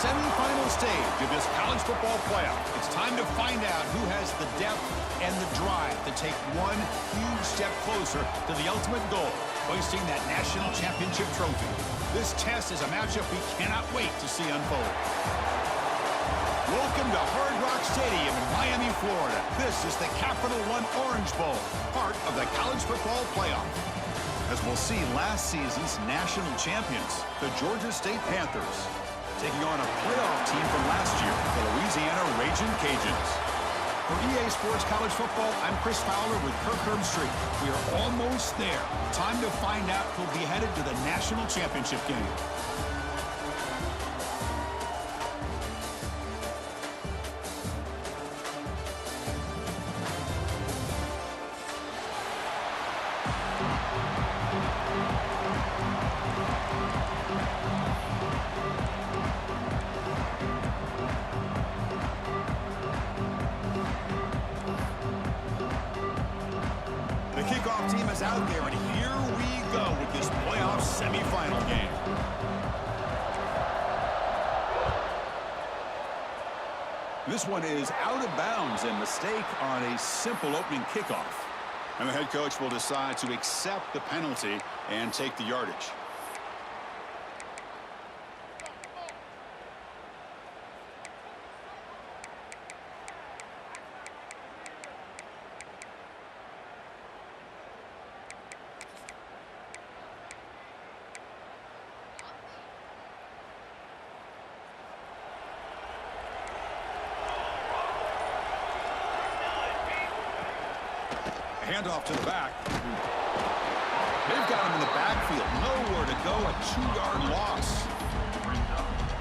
semifinal stage of this college football playoff. It's time to find out who has the depth and the drive to take one huge step closer to the ultimate goal, hoisting that national championship trophy. This test is a matchup we cannot wait to see unfold. Welcome to Hard Rock Stadium in Miami, Florida. This is the Capital One Orange Bowl, part of the college football playoff. As we'll see, last season's national champions, the Georgia State Panthers, taking on a playoff team from last year, the Louisiana Ragin' Cajuns. For EA Sports College Football, I'm Chris Fowler with Kirk Herbstreit. We are almost there. Time to find out who'll be headed to the national championship game. Kickoff team is out there, and here we go with this playoff semifinal game. This one is out of bounds, and mistake on a simple opening kickoff. And the head coach will decide to accept the penalty and take the yardage. Handoff to the back. They've got him in the backfield. Nowhere to go. A 2-yard loss.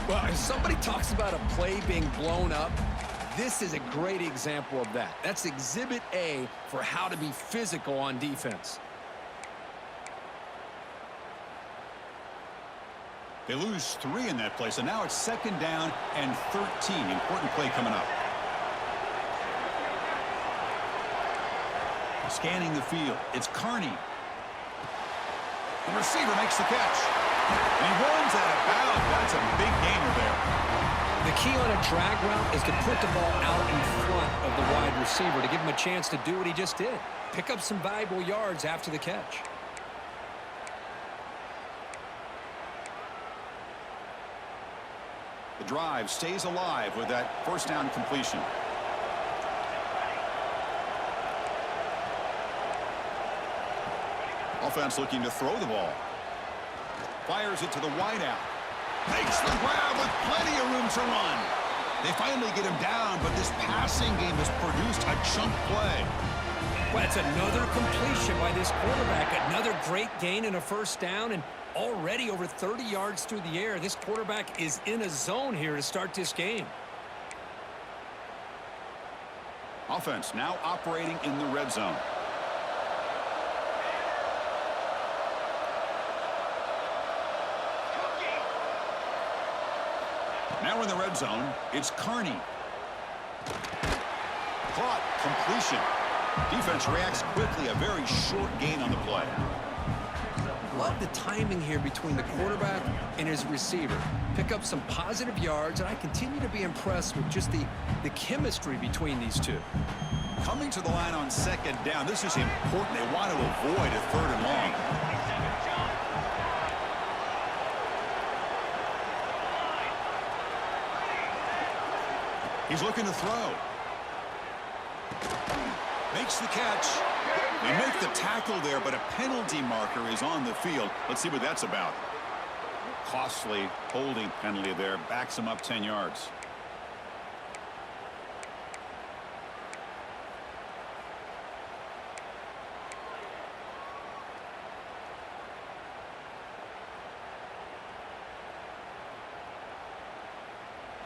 Well, if somebody talks about a play being blown up, this is a great example of that. That's Exhibit A for how to be physical on defense. They lose 3 in that play, so now it's 2nd down and 13. Important play coming up. Scanning the field, it's Carney. The receiver makes the catch. And he runs out of bounds. That's a big gainer there. The key on a drag route is to put the ball out in front of the wide receiver to give him a chance to do what he just did. Pick up some valuable yards after the catch. The drive stays alive with that 1st down completion. Offense looking to throw the ball. Fires it to the wideout. Makes the grab with plenty of room to run. They finally get him down, but this passing game has produced a chunk play. Well, that's another completion by this quarterback. Another great gain and a 1st down, and already over 30 yards through the air. This quarterback is in a zone here to start this game. Offense now operating in the red zone. Now in the red zone, it's Carney. Caught, completion. Defense reacts quickly, a very short gain on the play. Love the timing here between the quarterback and his receiver. Pick up some positive yards, and I continue to be impressed with just the chemistry between these two. Coming to the line on 2nd down, this is important. They want to avoid a 3rd and long. He's looking to throw. Makes the catch. They make the tackle there, but a penalty marker is on the field. Let's see what that's about. Costly holding penalty there. Backs him up 10 yards.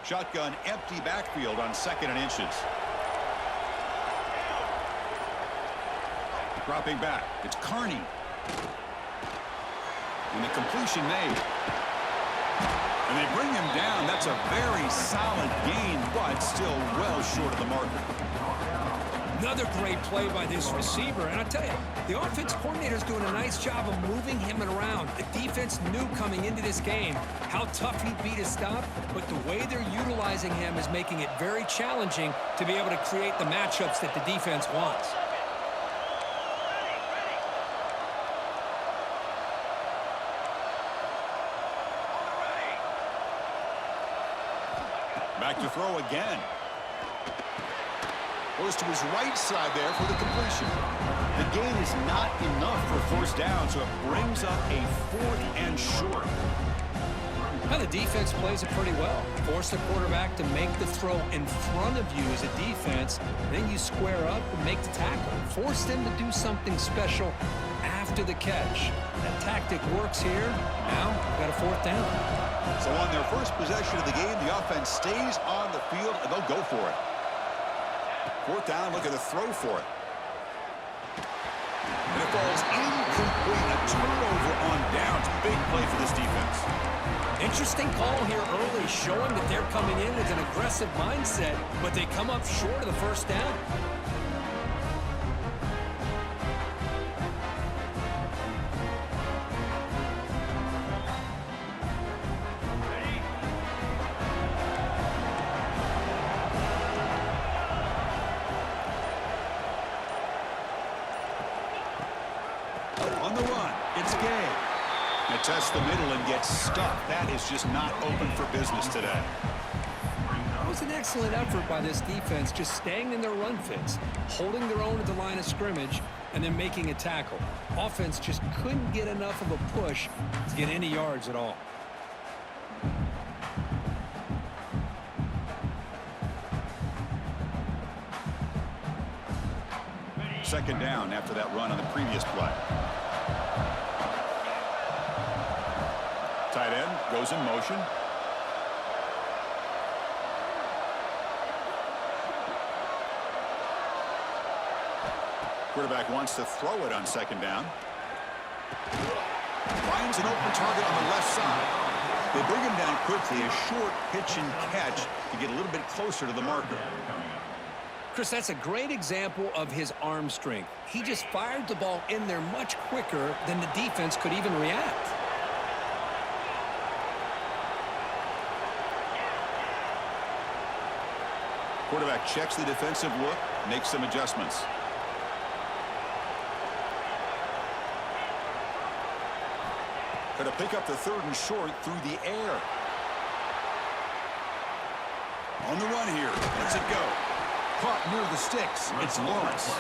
Shotgun, empty backfield on 2nd and inches. Dropping back, it's Carney. And the completion made. And they bring him down. That's a very solid gain, but still well short of the marker. Another great play by this receiver. And I tell you, the offense coordinator's doing a nice job of moving him around. The defense knew coming into this game how tough he'd be to stop, but the way they're utilizing him is making it very challenging to be able to create the matchups that the defense wants. Back to throw again. Goes to his right side there for the completion. The gain is not enough for first down, so it brings up a 4th and short. Now the defense plays it pretty well. Force the quarterback to make the throw in front of you as a defense. Then you square up and make the tackle. Force them to do something special after the catch. That tactic works here. Now we've got a 4th down. So on their first possession of the game, the offense stays on the field, and they'll go for it. 4th down, look at the throw for it. And it falls incomplete. A turnover on downs. Big play for this defense. Interesting call here early, showing that they're coming in with an aggressive mindset, but they come up short of the first down. On the run, it's Gay. It tests the middle and gets stuck. That is just not open for business today. It was an excellent effort by this defense, just staying in their run fits, holding their own at the line of scrimmage, and then making a tackle. Offense just couldn't get enough of a push to get any yards at all. Second down after that run on the previous play. Tight end goes in motion. Quarterback wants to throw it on second down. Finds an open target on the left side. They bring him down quickly, a short pitch and catch to get a little bit closer to the marker. Chris, that's a great example of his arm strength. He just fired the ball in there much quicker than the defense could even react. Quarterback checks the defensive look, makes some adjustments. Going to pick up the 3rd and short through the air. On the run here. Lets it go. Caught near the sticks. It's Lawrence.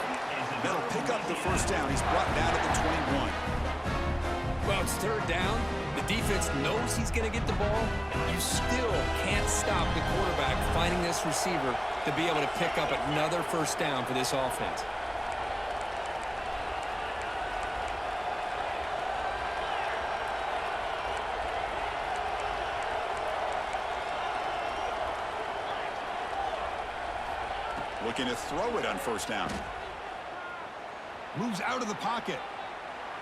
That'll pick up the first down. He's brought down at the 21. Well, it's 3rd down. The defense knows he's going to get the ball. You still can't stop the quarterback finding this receiver to be able to pick up another first down for this offense. Looking to throw it on first down. Moves out of the pocket.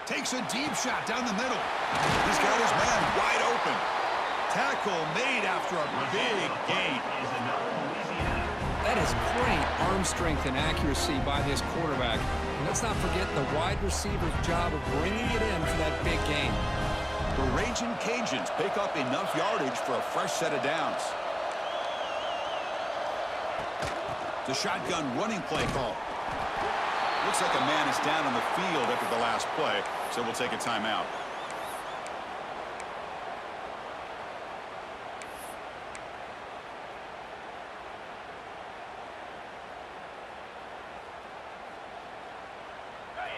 Takes a deep shot down the middle. He's got his man wide open. Tackle made after a big gain. That is great arm strength and accuracy by this quarterback. And let's not forget the wide receiver's job of bringing it in for that big gain. The Raging Cajuns pick up enough yardage for a fresh set of downs. The shotgun running play call. Looks like a man is down on the field after the last play, so we'll take a timeout.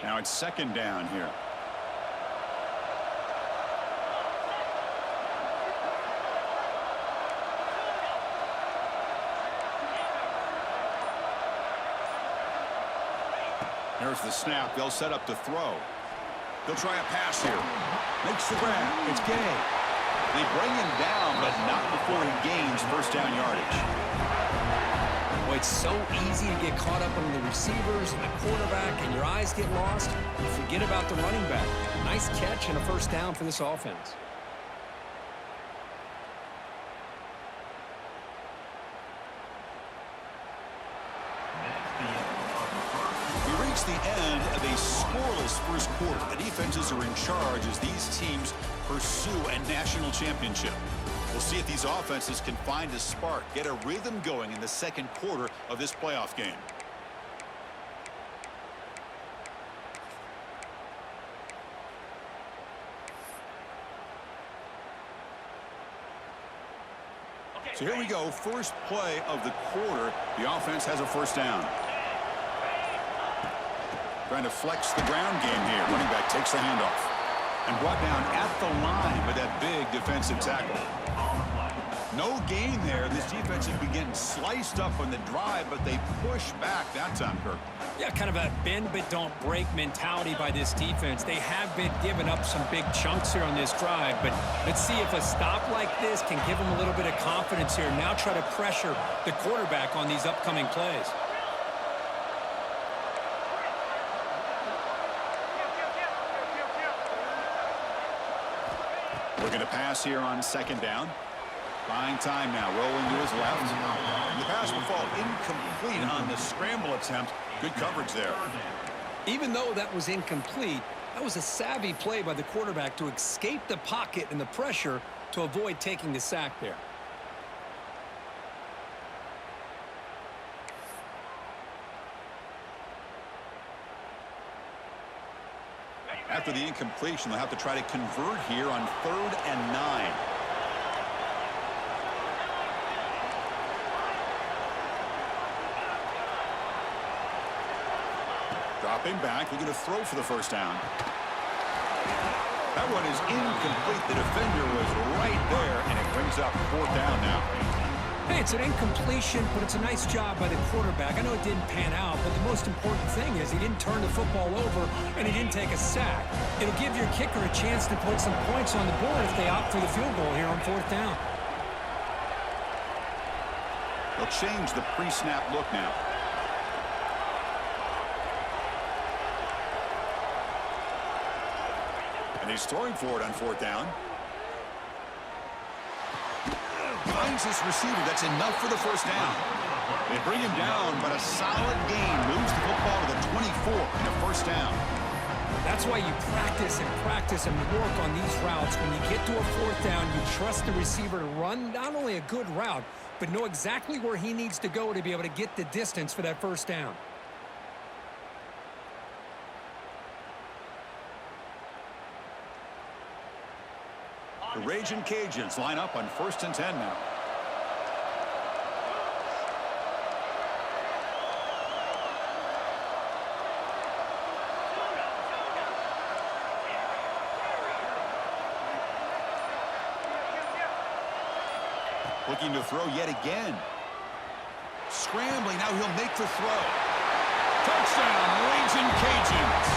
Now it's second down here. There's the snap. They'll set up the throw. They'll try a pass here. Makes the grab. It's Gay. They bring him down, but not before he gains first down yardage. Boy, it's so easy to get caught up on the receivers and the quarterback, and your eyes get lost. You forget about the running back. Nice catch and a first down for this offense. marks the end of a scoreless first quarter. The defenses are in charge as these teams pursue a national championship. We'll see if these offenses can find a spark, get a rhythm going in the second quarter of this playoff game. So here we go, first play of the quarter. The offense has a first down. Trying to flex the ground game here. Running back takes the handoff. And brought down at the line with that big defensive tackle. No gain there. This defense has been getting sliced up on the drive, but they push back that time, Kirk. Yeah, kind of a bend but don't break mentality by this defense. They have been giving up some big chunks here on this drive, but let's see if a stop like this can give them a little bit of confidence here. Now try to pressure the quarterback on these upcoming plays. We're going to pass here on second down. Buying time now, rolling to his left. And the pass will fall incomplete on the scramble attempt. Good coverage there. Even though that was incomplete, that was a savvy play by the quarterback to escape the pocket and the pressure to avoid taking the sack there. After the incompletion, they'll have to try to convert here on 3rd and 9. Dropping back, looking to throw for the first down. That one is incomplete. The defender was right there, and it brings up 4th down now. Hey, it's an incompletion, but it's a nice job by the quarterback. I know it didn't pan out, but the most important thing is he didn't turn the football over, and he didn't take a sack. It'll give your kicker a chance to put some points on the board if they opt for the field goal here on 4th down. They'll change the pre-snap look now. And he's throwing for it on 4th down. Finds this receiver. That's enough for the first down. They bring him down, but a solid gain moves the football to the 24 and a first down. That's why you practice and work on these routes. When you get to a 4th down, you trust the receiver to run not only a good route, but know exactly where he needs to go to be able to get the distance for that first down. The Raging Cajuns line up on 1st and 10 now. Looking to throw yet again. Scrambling, now he'll make the throw. Touchdown, Raging Cajuns,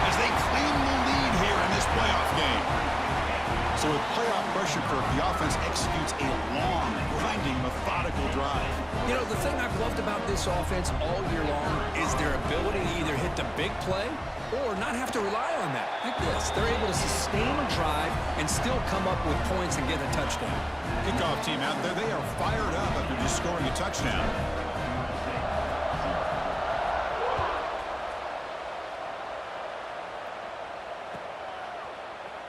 as they claim the lead here in this playoff game. So with playoff pressure, Kirk, the offense executes a long, grinding, methodical drive. You know, the thing I've loved about this offense all year long is their ability to either hit the big play or not have to rely on that. Like this, they're able to sustain a drive and still come up with points and get a touchdown. Kickoff team out there, they are fired up after just scoring a touchdown.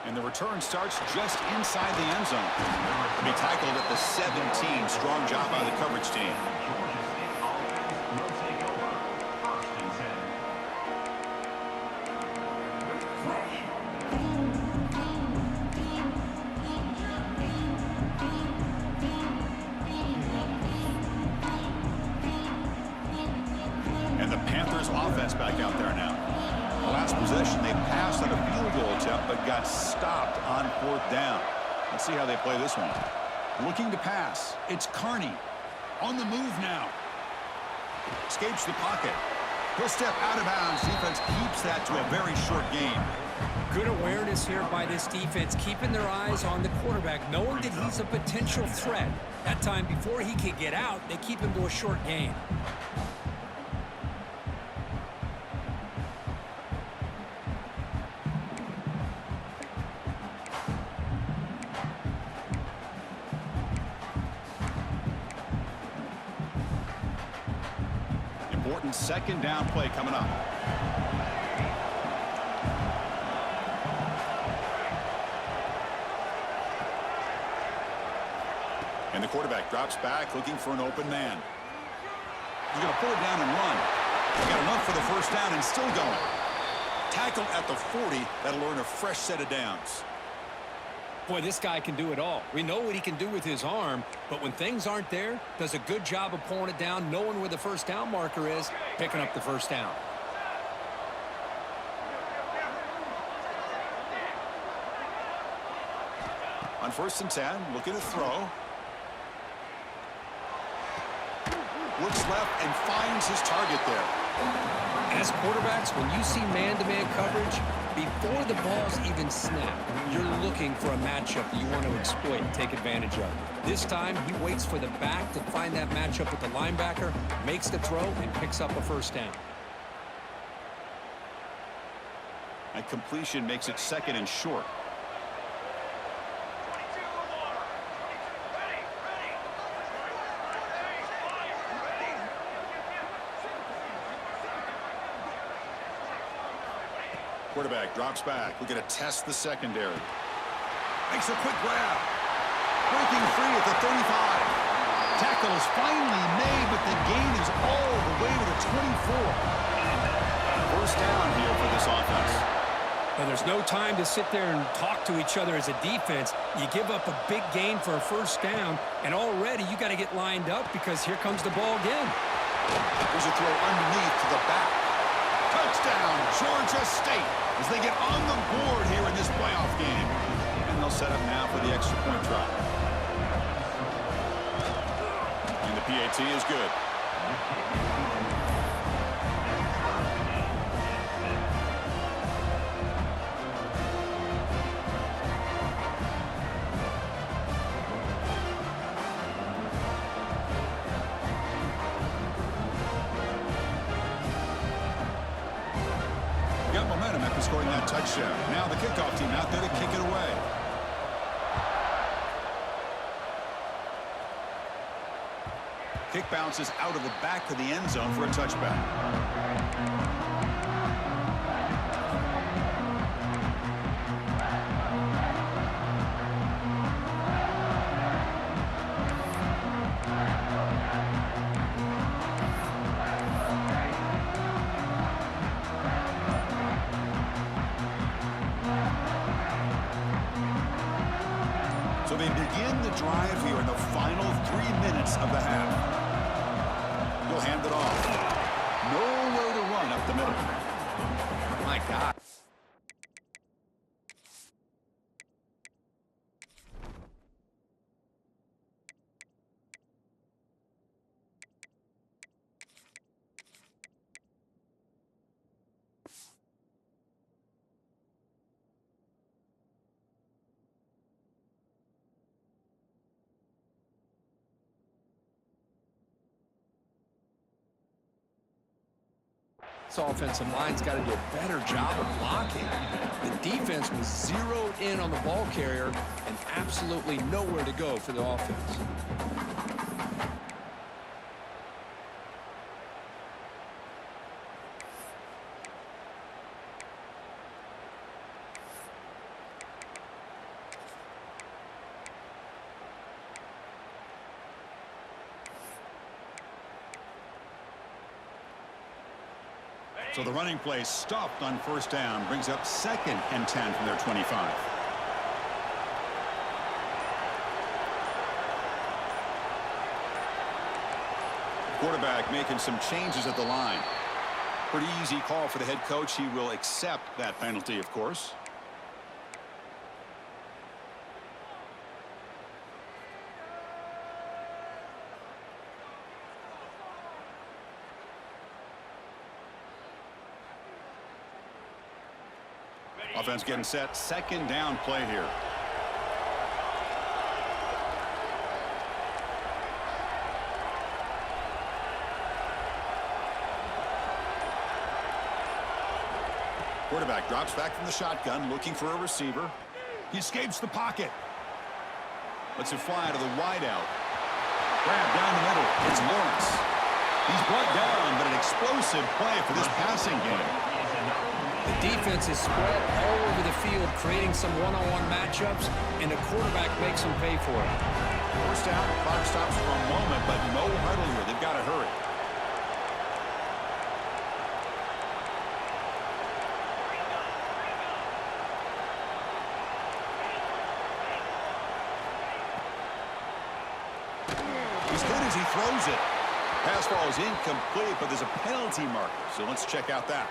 And the return starts just inside the end zone. To be tackled at the 17. Strong job by the coverage team. And the Panthers offense back out there now. Last possession, they passed on a field goal attempt, but got stopped on 4th down. Let's see how they play this one. Looking to pass. It's Carney. On the move now. Escapes the pocket. He'll step out of bounds. Defense keeps that to a very short gain. Good awareness here by this defense, keeping their eyes on the quarterback, knowing that he's a potential threat. That time, before he could get out, they keep him to a short gain. important second down play coming up. And the quarterback drops back looking for an open man. He's going to pull it down and run. He got enough for the first down and still going. Tackle at the 40. That'll earn a fresh set of downs. Boy, this guy can do it all. We know what he can do with his arm, but when things aren't there, does a good job of pulling it down, knowing where the first down marker is, picking up the first down. On 1st and 10, looking to throw. Looks left and finds his target there. As quarterbacks, when you see man-to-man coverage, before the ball's even snapped, you're looking for a matchup that you want to exploit and take advantage of. This time, he waits for the back to find that matchup with the linebacker, makes the throw, and picks up a first down. And completion makes it 2nd and short. Quarterback drops back. We're going to test the secondary. Makes a quick grab. Breaking free at the 35. Tackle is finally made, but the gain is all the way to the 24. First down here for this offense. Well, there's no time to sit there and talk to each other as a defense. You give up a big gain for a first down, and already you got to get lined up because here comes the ball again. There's a throw underneath to the back. Touchdown, Georgia State, as they get on the board here in this playoff game. And they'll set up now for the extra point try. And the PAT is good. Got momentum after scoring that touchdown. Now the kickoff team out there to kick it away. Kick bounces out of the back of the end zone for a touchback. So they begin the drive here in the final 3 minutes of the half. He'll hand it off. Nowhere to run up the middle. My God. This offensive line's got to do a better job of blocking. The defense was zeroed in on the ball carrier and absolutely nowhere to go for the offense. So the running play stopped on first down, brings up 2nd and 10 from their 25. Quarterback making some changes at the line. Pretty easy call for the head coach. He will accept that penalty, of course. Offense getting set. 2nd down play here. Quarterback drops back from the shotgun, looking for a receiver. He escapes the pocket. Lets it fly to the wideout. Grab down the middle. It's Lawrence. He's brought down, but it explosive play for this passing game. The defense is spread all over the field, creating some one-on-one matchups, and the quarterback makes them pay for it. First down, clock stops for a moment, but no huddle here. They've got to hurry. He's good as he throws it. Pass ball is incomplete, but there's a penalty marker, so let's check out that.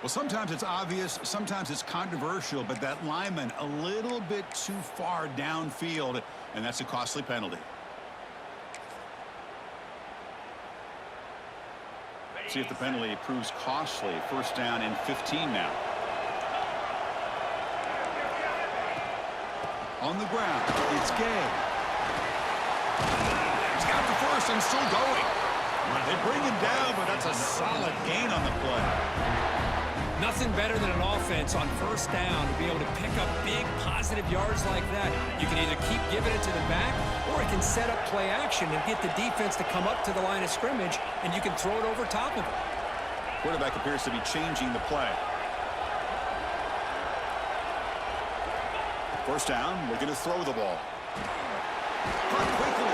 Well, sometimes it's obvious, sometimes it's controversial, but that lineman a little bit too far downfield, and that's a costly penalty. See if the penalty proves costly. First down and 15 now. On the ground, it's Gay. He's got the first and still going. They bring him down, but that's a solid gain on the play. Nothing better than an offense on first down to be able to pick up big positive yards like that. You can either keep giving it to the back, or it can set up play action and get the defense to come up to the line of scrimmage, and you can throw it over top of it. Quarterback appears to be changing the play. First down, we're going to throw the ball. Quickly.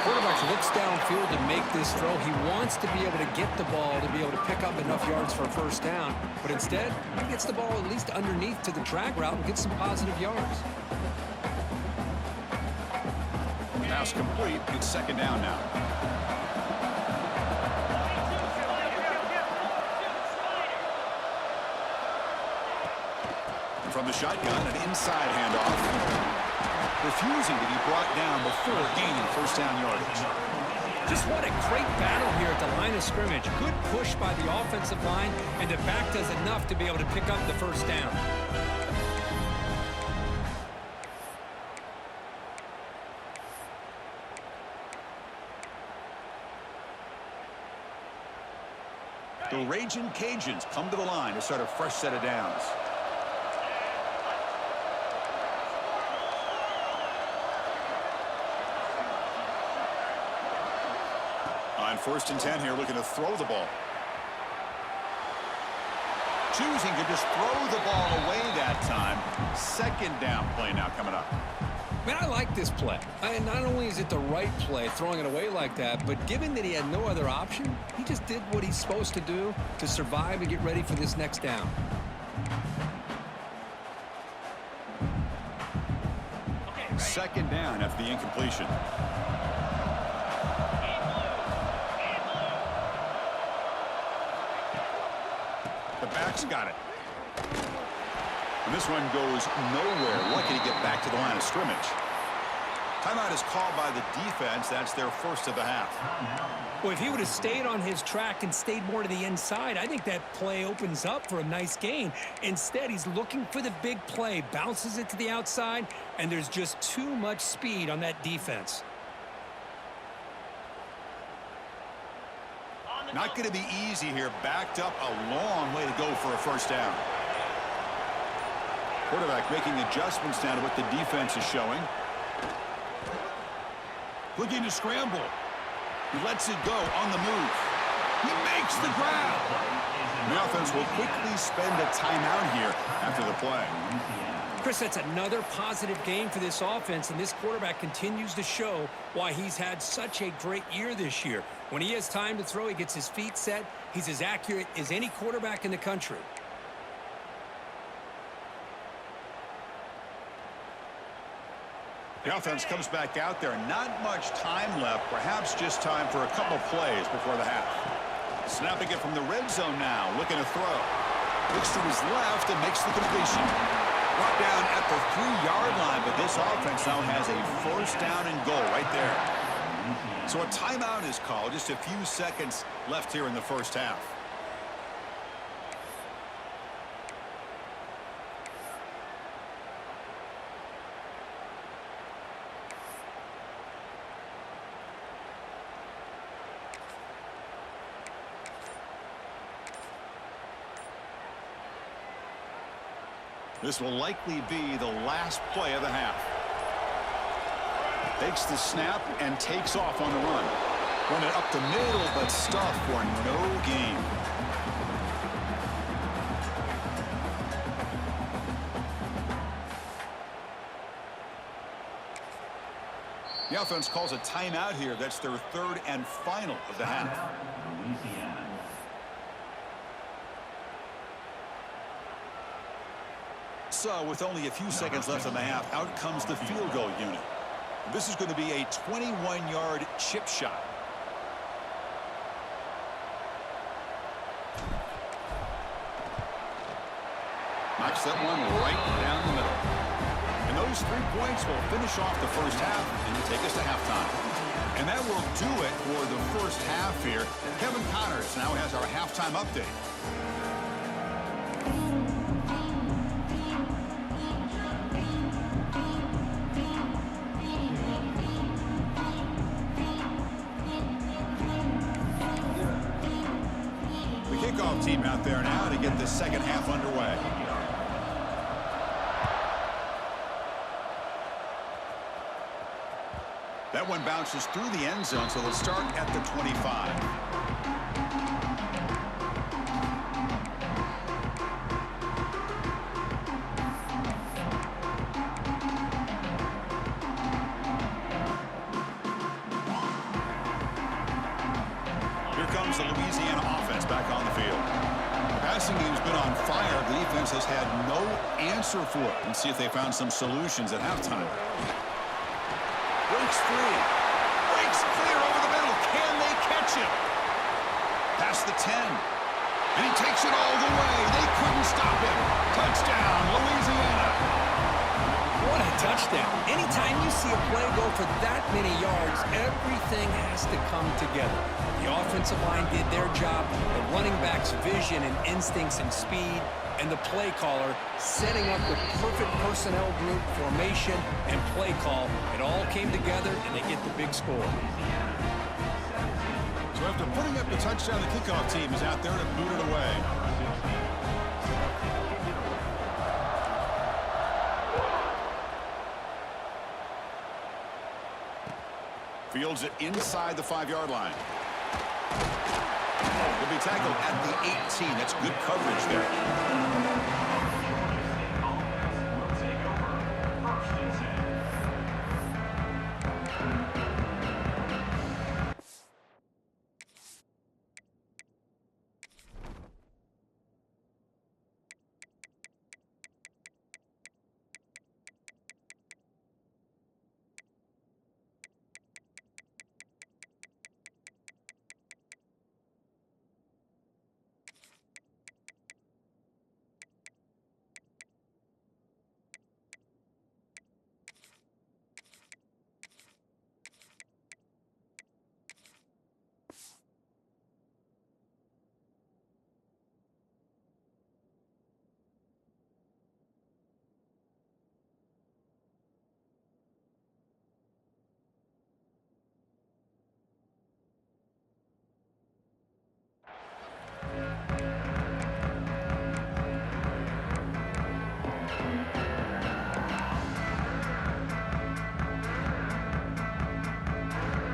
Quarterback looks downfield to make this throw. He wants to be able to get the ball to be able to pick up enough yards for a first down. But instead, he gets the ball at least underneath to the drag route and gets some positive yards. Pass complete. It's second down now. And from the shotgun, an inside handoff. Refusing to be brought down before gaining first down yardage. Just what a great battle here at the line of scrimmage. Good push by the offensive line, and the back does enough to be able to pick up the first down. The Raging Cajuns come to the line to start a fresh set of downs. On first and 10 here, looking to throw the ball. Choosing to just throw the ball away that time. Second down play now coming up. Man, I like this play. Not only is it the right play, throwing it away like that, but given that he had no other option, he just did what he's supposed to do to survive and get ready for this next down. Second down after the incompletion. The back's got it. And this one goes nowhere. Lucky to get back to the line of scrimmage. Timeout is called by the defense. That's their first of the half. Well, if he would have stayed on his track and stayed more to the inside, I think that play opens up for a nice gain. Instead, he's looking for the big play, bounces it to the outside, and there's just too much speed on that defense. Not going to be easy here. Backed up a long way to go for a first down. Quarterback making adjustments now to what the defense is showing. Looking to scramble. He lets it go on the move. He makes the grab. The offense will quickly spend a timeout here after the play. Chris, that's another positive game for this offense, and this quarterback continues to show why he's had such a great year this year. When he has time to throw, he gets his feet set. He's as accurate as any quarterback in the country. The offense comes back out there. Not much time left. Perhaps just time for a couple plays before the half. Snapping it from the red zone now. Looking to throw. Looks to his left and makes the completion. Brought down at the 3-yard line, but this offense now has a first down and goal right there. So a timeout is called. Just a few seconds left here in the first half. This will likely be the last play of the half. Takes the snap and takes off on the run. Run it up the middle, but stuffed for no gain. The offense calls a timeout here. That's their third and final of the half. Louisiana. So with only a few seconds left in the half, out comes the field goal unit. This is going to be a 21-yard chip shot. Knocks that one right down the middle. And those 3 points will finish off the first half and take us to halftime. And that will do it for the first half here. Kevin Connors now has our halftime update. The kickoff team out there now to get the second half underway. That one bounces through the end zone, so they'll start at the 25. Here comes the Louisiana offense back on the field. The passing game's been on fire. The defense has had no answer for it. Let's see if they found some solutions at halftime. Breaks free. Breaks clear over the middle. Can they catch him? Past the 10. And he takes it all the way. They couldn't stop him. Touchdown, Louisiana. What a touchdown. Anytime you see a play go for that many yards, everything has to come together. The offensive line did their job, the running back's vision and instincts and speed, and the play caller setting up the perfect personnel group, formation, and play call. It all came together, and they get the big score. So after putting up the touchdown, the kickoff team is out there to boot it away. Fields it inside the 5-yard line. He'll be tackled at the 18. That's good coverage there.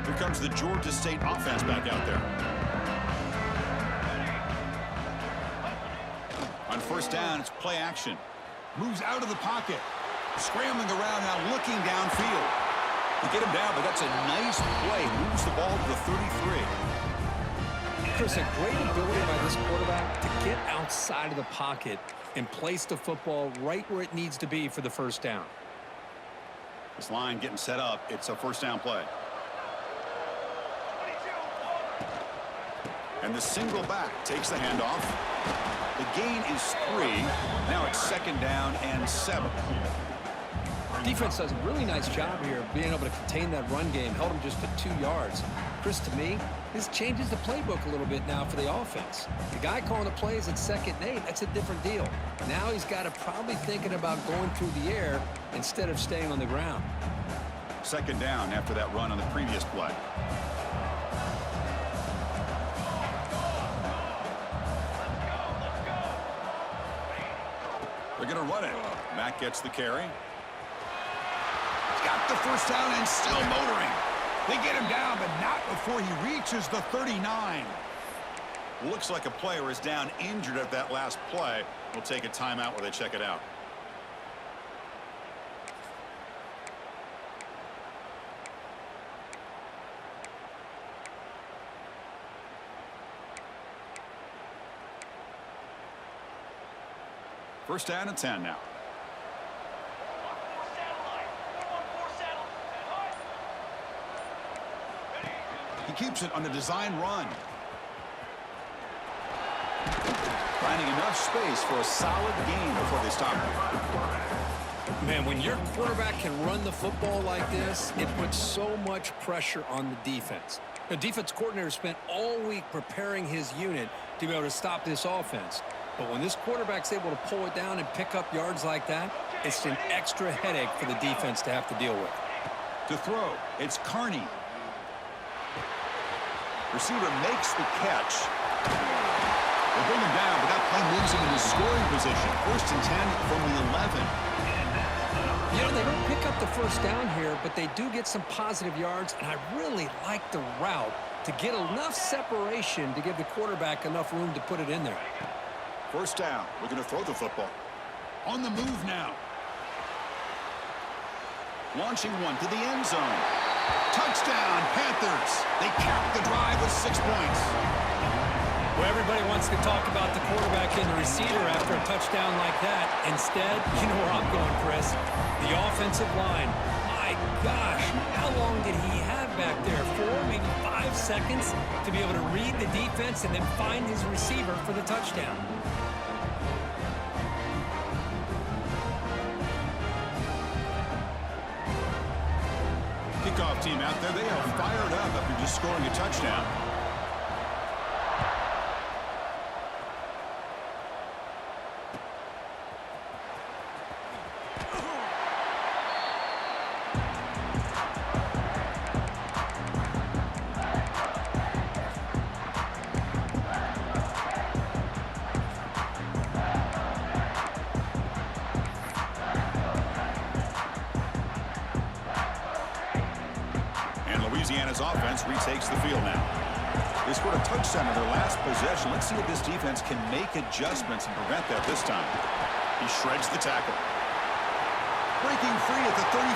Here comes the Georgia State offense back out there. On first down, it's play action. Moves out of the pocket. Scrambling around now, looking downfield. They get him down, but that's a nice play. Moves the ball to the 33. Chris, a great ability by this quarterback to get outside of the pocket and place the football right where it needs to be for the first down. This line getting set up. It's a first down play. And the single back takes the handoff. The gain is 3. Now it's second down and 7. Defense does a really nice job here of being able to contain that run game. Held him just to 2 yards. Chris, to me, this changes the playbook a little bit now for the offense. The guy calling the plays at 2nd and 8, that's a different deal. Now he's got to probably thinking about going through the air instead of staying on the ground. Second down after that run on the previous play. They're going to run it. Mack gets the carry. He's got the first down and still motoring. They get him down, but not before he reaches the 39. Looks like a player is down injured at that last play. We'll take a timeout where they check it out. First down and 10 now. He keeps it on the design run. Finding enough space for a solid gain before they stop him. Man, when your quarterback can run the football like this, it puts so much pressure on the defense. The defense coordinator spent all week preparing his unit to be able to stop this offense. But when this quarterback's able to pull it down and pick up yards like that, it's an extra headache for the defense to have to deal with. To throw, it's Carney. Receiver makes the catch. They bring him down, but that play moves him into scoring position. First and 10 from the 11. You know, they don't pick up the first down here, but they do get some positive yards, and I really like the route to get enough separation to give the quarterback enough room to put it in there. First down. We're going to throw the football. On the move now. Launching one to the end zone. Touchdown, Panthers. They cap the drive with 6 points. Well, everybody wants to talk about the quarterback and the receiver after a touchdown like that. Instead, you know where I'm going, Chris. The offensive line. My gosh, how long did he have back there? 4, maybe 5 seconds to be able to read the defense and then find his receiver for the touchdown. Kickoff team out there. They are fired up after just scoring a touchdown. Louisiana's offense retakes the field now. They scored a touchdown in their last possession. Let's see if this defense can make adjustments and prevent that this time. He shreds the tackle. Breaking free at the 35.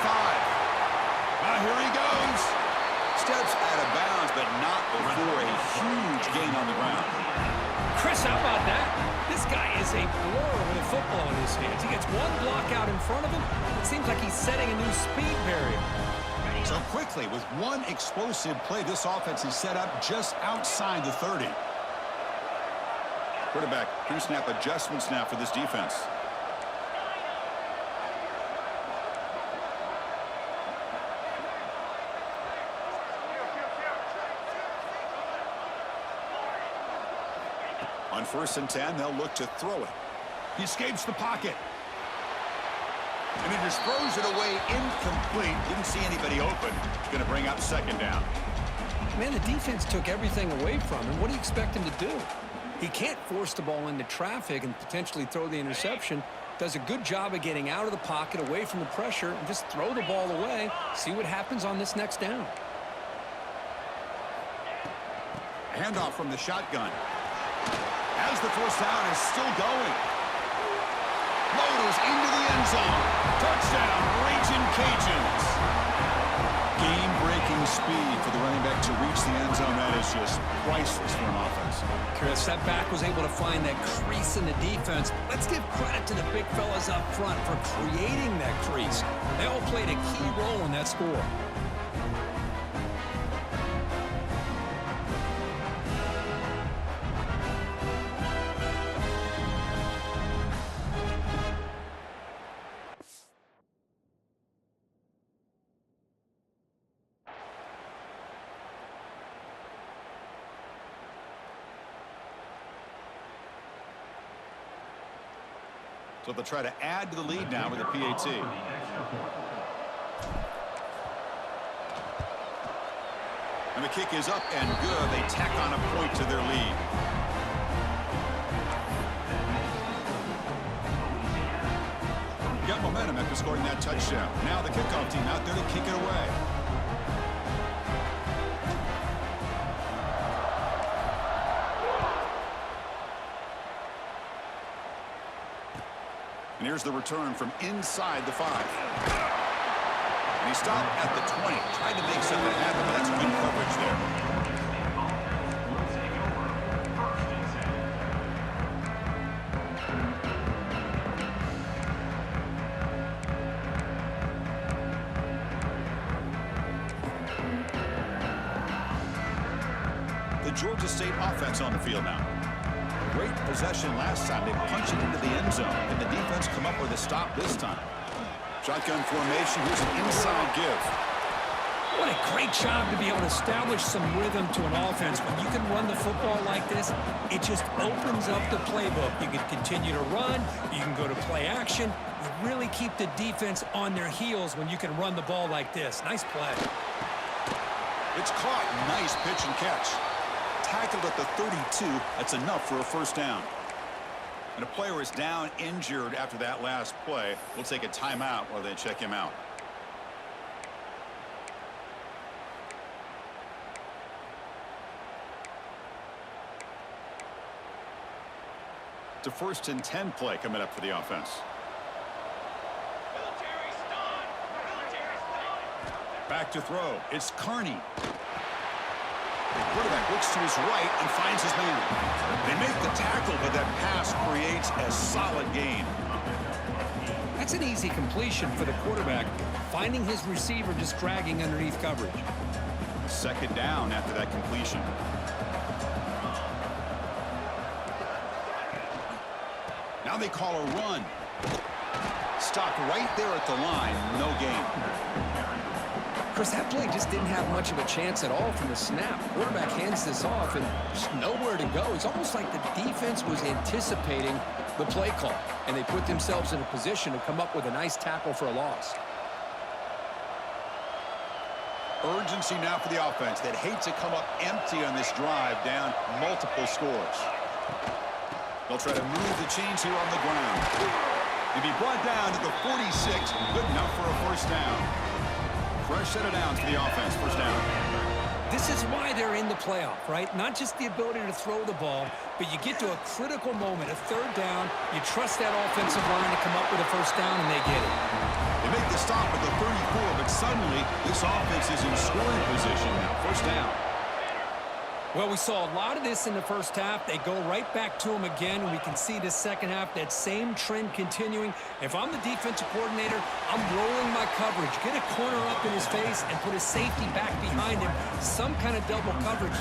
Here he goes. Steps out of bounds, but not before a huge gain on the ground. Chris, how about that? This guy is a blur with a football in his hands. He gets one block out in front of him. It seems like he's setting a new speed barrier. So quickly, with one explosive play, this offense is set up just outside the 30. Quarterback, pre-snap adjustments now for this defense. On first and 10, they'll look to throw it. He escapes the pocket. And he just throws it away incomplete. Didn't see anybody open. It's going to bring up second down. Man, the defense took everything away from him. What do you expect him to do? He can't force the ball into traffic and potentially throw the interception. Does a good job of getting out of the pocket, away from the pressure, and just throw the ball away. See what happens on this next down. Handoff from the shotgun. As the first down is still going. Motors into the end zone. Touchdown, Raging Cajuns. Game-breaking speed for the running back to reach the end zone. That is just priceless for an offense. Chris, that back was able to find that crease in the defense. Let's give credit to the big fellas up front for creating that crease. They all played a key role in that score. So they'll try to add to the lead now with a PAT. And the kick is up and good. They tack on a point to their lead. got momentum after scoring that touchdown. Now the kickoff team out there to kick it away. And here's the return from inside the 5. And he stopped at the 20. Tried to make something happen, but that's good coverage there. The Georgia State offense on the field now. Great possession last time. They punched it into the end zone. Can the defense come up with a stop this time? Shotgun formation. Here's an inside give. What a great job to be able to establish some rhythm to an offense. When you can run the football like this, it just opens up the playbook. You can continue to run. You can go to play action. You really keep the defense on their heels when you can run the ball like this. Nice play. It's caught. Nice pitch and catch. Tackled at the 32. That's enough for a first down. And a player is down injured after that last play. We'll take a timeout while they check him out. It's a 1st and 10 play coming up for the offense. Back to throw. It's Carney. The quarterback looks to his right and finds his man. They make the tackle, but that pass creates a solid gain. That's an easy completion for the quarterback, finding his receiver just dragging underneath coverage. 2nd down after that completion. Now they call a run. Stopped right there at the line. No gain. Chris, that play just didn't have much of a chance at all from the snap. Quarterback hands this off and just nowhere to go. It's almost like the defense was anticipating the play call, and they put themselves in a position to come up with a nice tackle for a loss. Urgency now for the offense. They'd hate to come up empty on this drive, down multiple scores. They'll try to move the chains here on the ground. He'll be brought down to the 46. Good enough for a first down. Fresh set of downs for the offense. First down. This is why they're in the playoff, right? Not just the ability to throw the ball, but you get to a critical moment, a 3rd down. You trust that offensive line to come up with a first down, and they get it. They make the stop at the 34, but suddenly this offense is in scoring position now. First down. Well, we saw a lot of this in the first half. They go right back to him again, and we can see the second half, that same trend continuing. If I'm the defensive coordinator, I'm rolling my coverage. Get a corner up in his face and put a safety back behind him. Some kind of double coverage.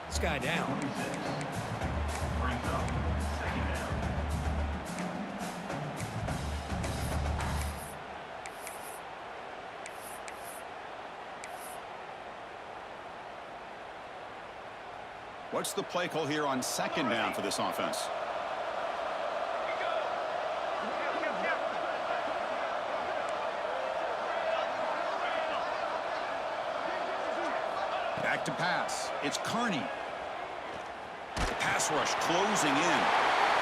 This guy down. What's the play call here on 2nd down for this offense? Back to pass. It's Carney. The pass rush closing in.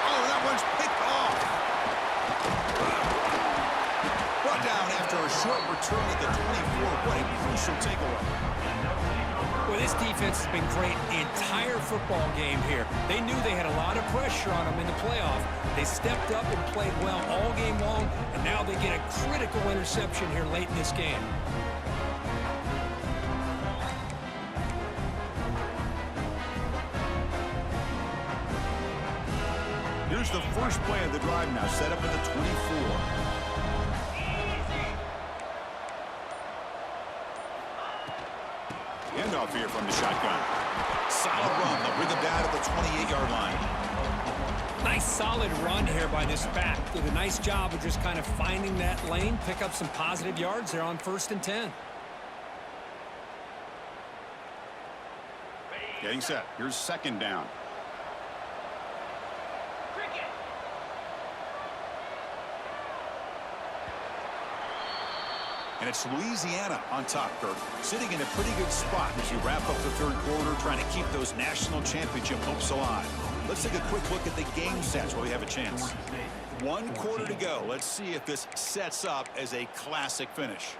Oh, that one's picked off. Brought down after a short return at the 24. What a crucial takeaway. Well, this defense has been great the entire football game here. They knew they had a lot of pressure on them in the playoff. They stepped up and played well all game long, and now they get a critical interception here late in this game. Here's the first play of the drive now, set up at the 24. Handoff here from the shotgun. Solid run. They'll bring him down at the 28-yard line. Nice solid run here by this back. Did a nice job of just kind of finding that lane, pick up some positive yards there on 1st and 10. Getting set. Here's 2nd down. And it's Louisiana on top, Kirk, sitting in a pretty good spot as you wrap up the third quarter, trying to keep those national championship hopes alive. Let's take a quick look at the game stats while we have a chance. 1 quarter to go. Let's see if this sets up as a classic finish.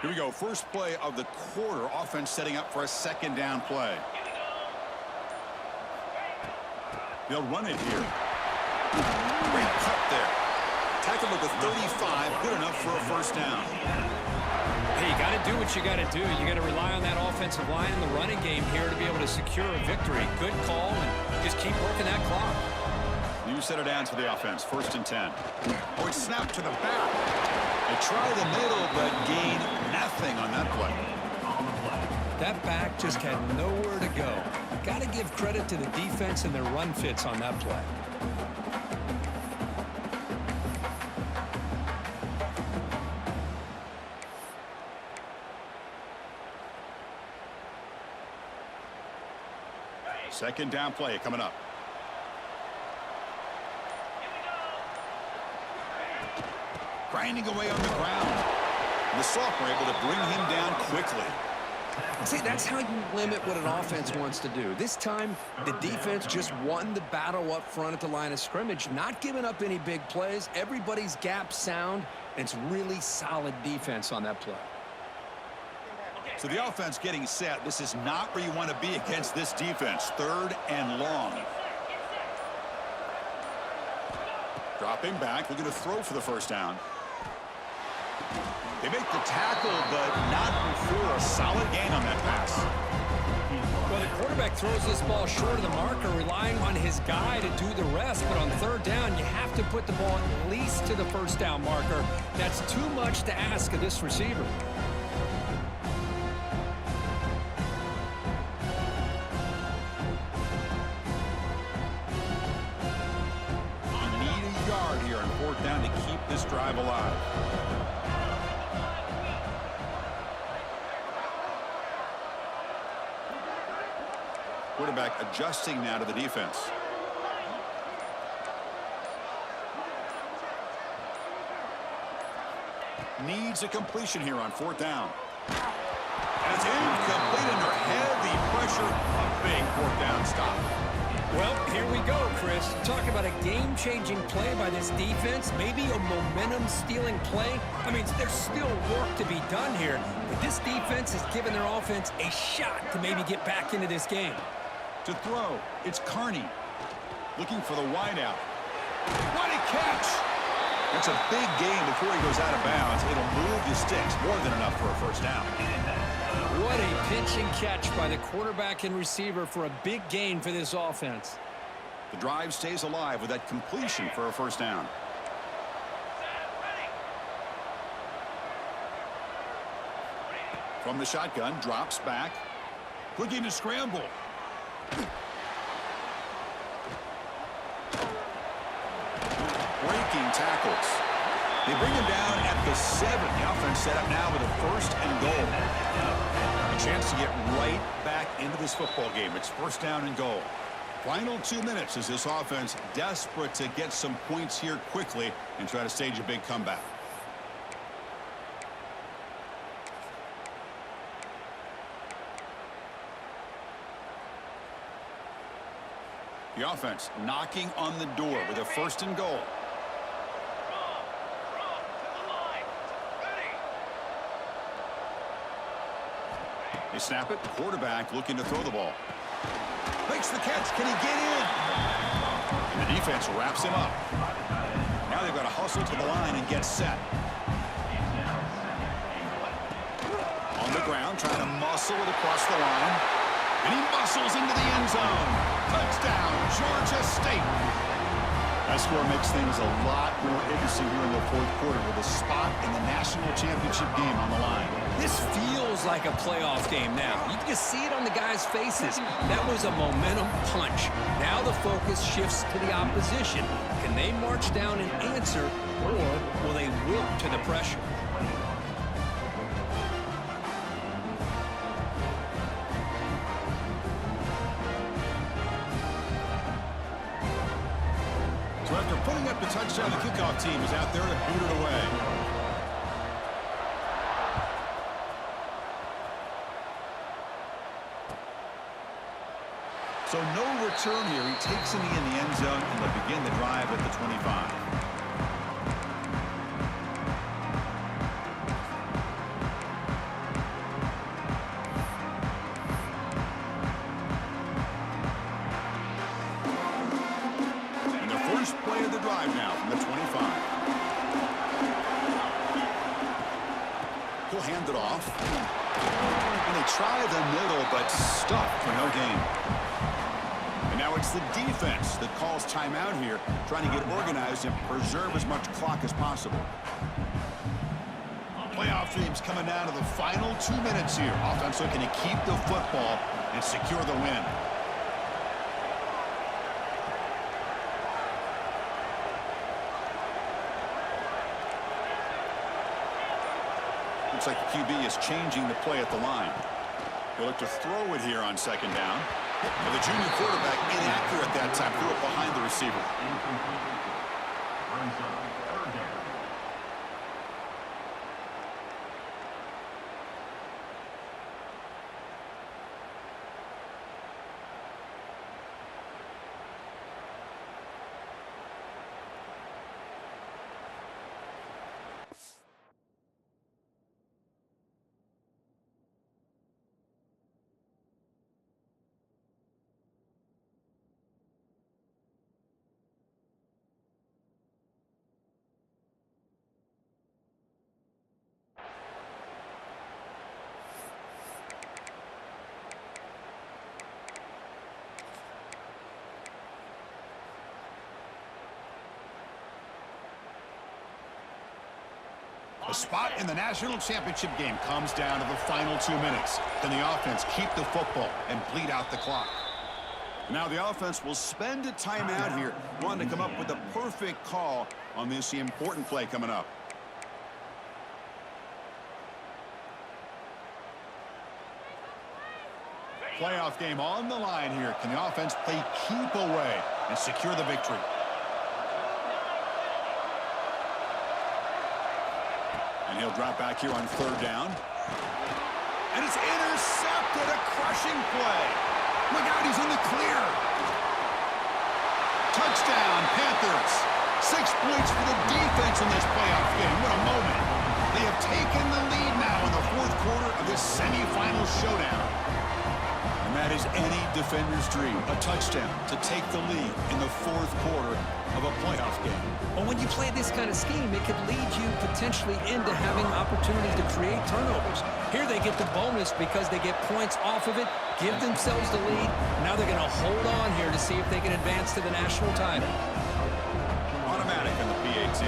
Here we go. First play of the quarter. Offense setting up for a second down play. They'll run it here. Great cut there. Tackle at the 35. Good enough for a first down. Hey, you got to do what you got to do. You got to rely on that offensive line in the running game here to be able to secure a victory. Good call, and just keep working that clock. New set of downs for the offense. 1st and 10. Oh, it's snapped to the back. They try the middle, but gain nothing on that play. That back just had nowhere to go. Got to give credit to the defense and their run fits on that play. Second down play coming up. Grinding away on the ground. And the sophomore able to bring him down quickly. See, that's how you limit what an offense wants to do. This time, the defense just won the battle up front at the line of scrimmage, not giving up any big plays. Everybody's gap sound, and it's really solid defense on that play. So the offense getting set. This is not where you want to be against this defense. 3rd and long. Dropping back, looking to throw for the first down. They make the tackle, but not before a solid gain on that pass. Well, the quarterback throws this ball short of the marker, relying on his guy to do the rest. But on 3rd down, you have to put the ball at least to the first down marker. That's too much to ask of this receiver. You need a yard here on 4th down to keep this drive alive. Quarterback adjusting now to the defense. Needs a completion here on 4th down. And it's incomplete under heavy pressure. A big 4th down stop. Well, here we go, Chris. Talk about a game-changing play by this defense. Maybe a momentum-stealing play. I mean, there's still work to be done here. But this defense has given their offense a shot to maybe get back into this game. To throw, it's Carney. Looking for the wideout. What a catch! That's a big gain before he goes out of bounds. It'll move the sticks. More than enough for a first down. What a pitch and catch by the quarterback and receiver for a big gain for this offense. The drive stays alive with that completion for a first down. From the shotgun, drops back. Looking to scramble. Breaking tackles. They bring him down at the 7. The offense set up now with a 1st and goal. A chance to get right back into this football game. It's 1st down and goal. Final 2 minutes as this offense desperate to get some points here quickly and try to stage a big comeback. The offense knocking on the door with a 1st and goal. They snap it. Quarterback looking to throw the ball. Makes the catch. Can he get in? And the defense wraps him up. Now they've got to hustle to the line and get set. On the ground, trying to muscle it across the line. And he muscles into the end zone. Touchdown, Georgia State. That score makes things a lot more interesting here in the 4th quarter with a spot in the national championship game on the line. This feels like a playoff game now. You can just see it on the guys' faces. That was a momentum punch. Now the focus shifts to the opposition. Can they march down and answer, or will they wilt to the pressure? touchdown. The kickoff team is out there to boot it away. So no return here. He takes it in the end zone, and they'll begin the drive at the 25. And the first play of the drive now from the 25. He'll hand it off. And they try the middle, but stuffed for no gain. Now it's the defense that calls timeout here, trying to get organized and preserve as much clock as possible. Playoff teams coming down to the final 2 minutes here. Offense looking to keep the football and secure the win. Looks like the QB is changing the play at the line. He'll look to throw it here on second down. Well, the junior quarterback inaccurate that time. Threw it behind the receiver. A spot in the national championship game comes down to the final 2 minutes. Can the offense keep the football and bleed out the clock? Now the offense will spend a timeout here, wanting to come up with the perfect call on this important play coming up. Playoff game on the line here. Can the offense play keep away and secure the victory? And he'll drop back here on third down. And it's intercepted. A crushing play. Look out, he's in the clear. Touchdown, Panthers. 6 points for the defense in this playoff game. What a moment. They have taken the lead now in the fourth quarter of this semifinal showdown. And that is any defender's dream. A touchdown to take the lead in the fourth quarter of a playoff game. Well, when you play this kind of scheme, it could lead you potentially into having opportunities to create turnovers. Here they get the bonus because they get points off of it, give themselves the lead. Now they're going to hold on here to see if they can advance to the national title. Automatic on the PAT.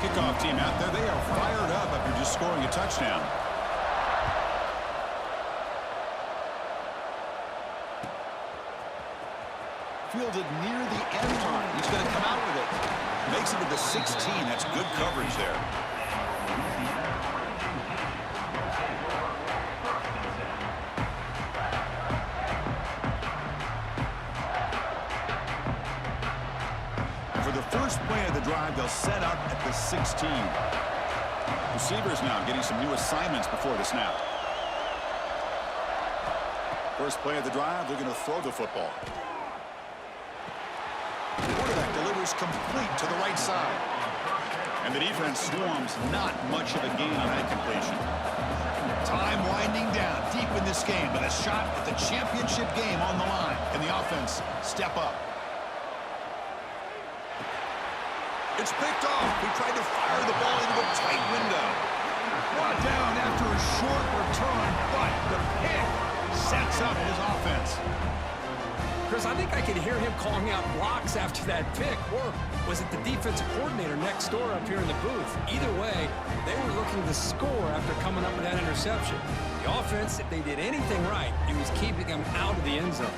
Kickoff team out there, they are fired up after just scoring a touchdown. Fielded near the end line. He's going to come out with it. Makes it to the 16. That's good coverage there. And for the first play of the drive, they'll set up at the 16. Receivers now getting some new assignments before the snap. First play of the drive, they're going to throw the football. The quarterback delivers complete to the right side. And the defense swarms, not much of a gain on that completion. Time winding down deep in this game, but a shot at the championship game on the line. Can the offense step up? It's picked off. He tried to fire the ball into a tight window. Brought down after a short return, but the pick sets up his offense. Chris, I think I could hear him calling out blocks after that pick. Or was it the defensive coordinator next door up here in the booth? Either way, they were looking to score after coming up with that interception. The offense, if they did anything right, it was keeping them out of the end zone.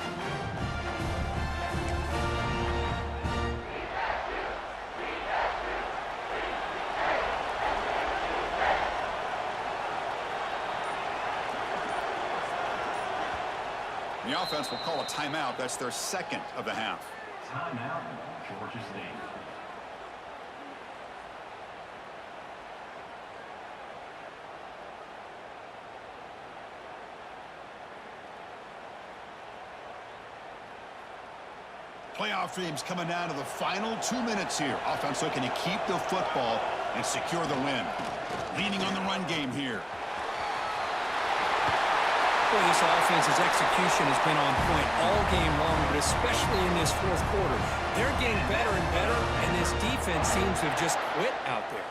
The offense will call a timeout. That's their second of the half. Timeout, Georgia State. Playoff dreams coming down to the final 2 minutes here. Offense looking to keep the football and secure the win. Leaning on the run game here. Boy, this offense's execution has been on point all game long, but especially in this fourth quarter. They're getting better and better, and this defense seems to have just quit out there.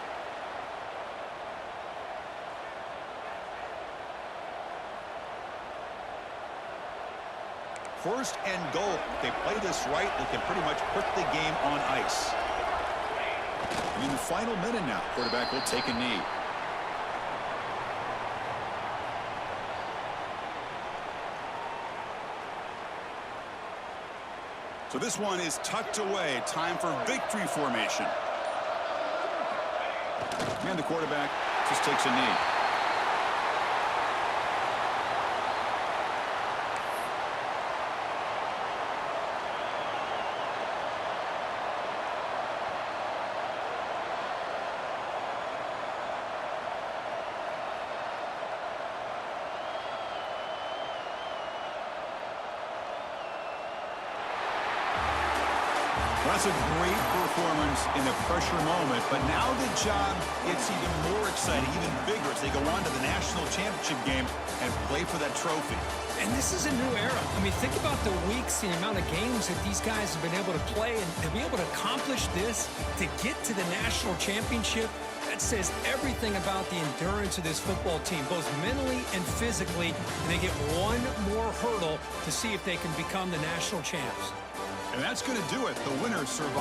First and goal. If they play this right, they can pretty much put the game on ice. In the final minute now, quarterback will take a knee. So this one is tucked away. Time for victory formation. And the quarterback just takes a knee. Well, that's a great performance in the pressure moment, but now the job gets even more exciting, even bigger as they go on to the national championship game and play for that trophy. And this is a new era. I mean, think about the weeks, the amount of games that these guys have been able to play, and to be able to accomplish this, to get to the national championship, that says everything about the endurance of this football team, both mentally and physically, and they get one more hurdle to see if they can become the national champs. And that's going to do it. The winner survives.